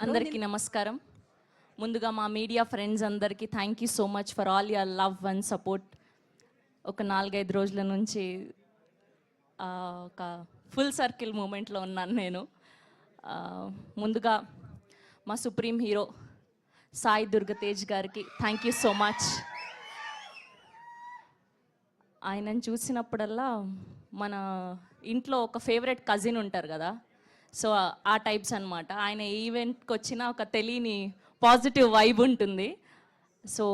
అందరికీ నమస్కారం. ముందుగా మా మీడియా ఫ్రెండ్స్ అందరికీ thank you so much for all your love and support. ఒక 4-5 రోజుల నుంచి ఒక ఫుల్ సర్కిల్ మూమెంట్లో ఉన్నాను నేను. ముందుగా మా సుప్రీం హీరో సాయి దుర్గతేజ్ గారికి థ్యాంక్ యూ సో మచ్. ఆయనను చూసినప్పుడల్లా మన ఇంట్లో ఒక ఫేవరెట్ కజిన్ ఉంటారు కదా, సో ఆ టైప్స్ అనమాట. ఆయన ఈవెంట్కి వచ్చిన ఒక తెలియని పాజిటివ్ వైబ్ ఉంటుంది. సో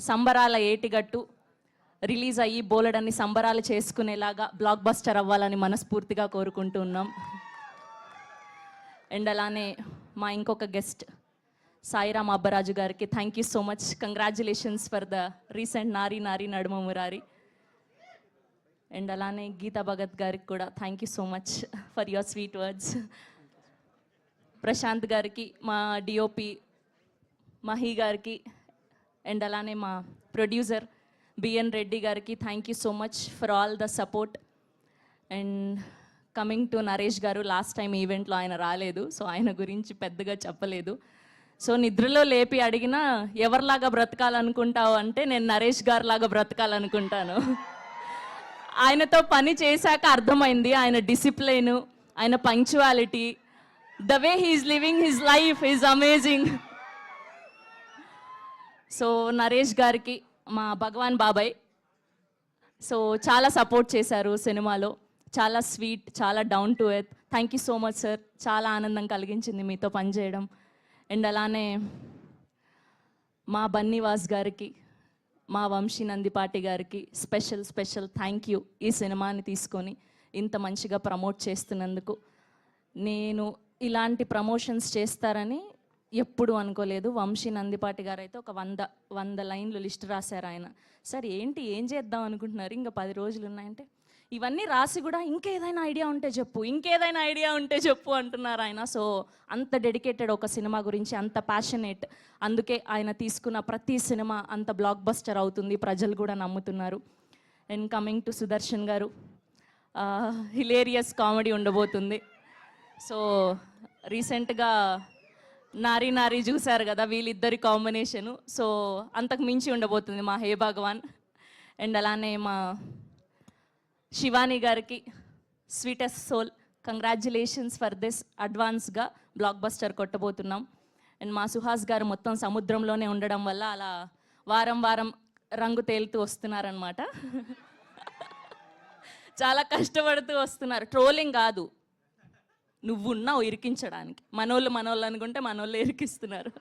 సంబరాల ఏటిగట్టు రిలీజ్ అయ్యి బోలెడన్ని సంబరాలు చేసుకునేలాగా బ్లాక్ బస్టర్ అవ్వాలని మనస్ఫూర్తిగా కోరుకుంటూ ఉన్నాం. అండ్ అలానే మా ఇంకొక గెస్ట్ సాయిరామ్ అబ్బరాజు గారికి thank you so much. Congratulations for the recent నారీ నారీ నడుమ మురారి. అండ్ అలానే గీతా భగత్ గారికి కూడా thank you so much for your sweet words. Prashanth గారికి, మా డిఓపి మహి గారికి, అండ్ అలానే మా ప్రొడ్యూసర్ బిఎన్ రెడ్డి గారికి thank you so much for all the support. And coming to Naresh గారు, లాస్ట్ టైం ఈవెంట్లో ఆయన రాలేదు, సో ఆయన గురించి పెద్దగా చెప్పలేదు. సో నిద్రలో లేపి అడిగినా ఎవరిలాగా బ్రతకాలనుకుంటావు అంటే నేను నరేష్ గారిలాగా బ్రతకాలనుకుంటాను. ఆయనతో పని చేశాక అర్థమైంది ఆయన డిసిప్లైన్, ఆయన punctuality, the way he's living his life is amazing. So Naresh గారికి మా భగవాన్ బాబాయ్ సో చాలా సపోర్ట్ చేశారు సినిమాలో. చాలా స్వీట్, చాలా down to earth. Thank you so much sir. చాలా ఆనందం కలిగించింది మీతో పనిచేయడం. అండ్ అలానే మా బన్నీవాస్ గారికి, మా వంశీ నందిపాటి గారికి స్పెషల్ థ్యాంక్ యూ. ఈ సినిమాని తీసుకొని ఇంత మంచిగా ప్రమోట్ చేస్తున్నందుకు. నేను ఇలాంటి ప్రమోషన్స్ చేస్తారని ఎప్పుడు అనుకోలేదు. వంశీ నందిపాటి గారు అయితే ఒక 100 లైన్లు లిస్ట్ రాశారు ఆయన. సార్ ఏంటి, ఏం చేద్దాం అనుకుంటున్నారు, ఇంకా 10 రోజులు ఉన్నాయంటే ఇవన్నీ రాసి కూడా ఇంకేదైనా ఐడియా ఉంటే చెప్పు అంటున్నారు ఆయన. సో అంత డెడికేటెడ్ ఒక సినిమా గురించి, అంత ప్యాషనేట్. అందుకే ఆయన తీసుకున్న ప్రతి సినిమా అంత బ్లాక్ బస్టర్ అవుతుంది, ప్రజలు కూడా నమ్ముతున్నారు. అండ్ కమింగ్ టు సుదర్శన్ గారు, హిలేరియస్ కామెడీ ఉండబోతుంది. సో రీసెంట్గా నారీ నారీ చూశారు కదా, వీళ్ళిద్దరి కాంబినేషను. సో అంతకు మించి ఉండబోతుంది మా హే భగవాన్. అండ్ అలానే మా శివాని గారికి sweetest soul, congratulations for this. అడ్వాన్స్గా బ్లాక్ బస్టర్ కొట్టబోతున్నాం. అండ్ మా సుహాస్ గారు మొత్తం సముద్రంలోనే ఉండడం వల్ల అలా వారం రంగు తేలుతూ వస్తున్నారనమాట. చాలా కష్టపడుతూ వస్తున్నారు. ట్రోలింగ్ కాదు, నువ్వున్నావు ఇరికించడానికి. మనోళ్ళు అనుకుంటే మనోళ్ళు ఇరికిస్తున్నారు.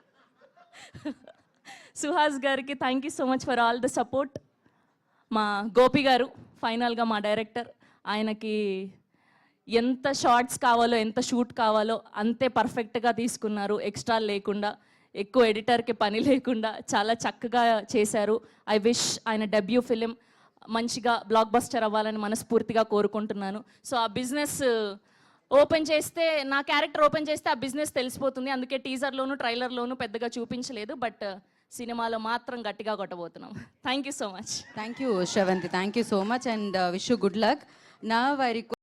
సుహాస్ గారికి thank you so much for all the support. మా గోపి గారు ఫైనల్గా మా డైరెక్టర్, ఆయనకి ఎంత షార్ట్స్ కావాలో, ఎంత షూట్ కావాలో అంతే పర్ఫెక్ట్గా తీసుకున్నారు. ఎక్స్ట్రా లేకుండా, ఎక్కువ ఎడిటర్కి పని లేకుండా చాలా చక్కగా చేశారు. ఐ విష్ ఆయన డెబ్యూ ఫిలిం మంచిగా బ్లాక్ బస్టర్ అవ్వాలని మనస్ఫూర్తిగా కోరుకుంటున్నాను. సో ఆ బిజినెస్ ఓపెన్ చేస్తే, నా క్యారెక్టర్ ఓపెన్ చేస్తే ఆ బిజినెస్ తెలిసిపోతుంది. అందుకే టీజర్లోను ట్రైలర్లోను పెద్దగా చూపించలేదు, బట్ సినిమాలో మాత్రం గట్టిగా కొట్టబోతున్నాం. Thank you so much. Thank you, Shravanti. Thank you so much and wish you good luck. Now I request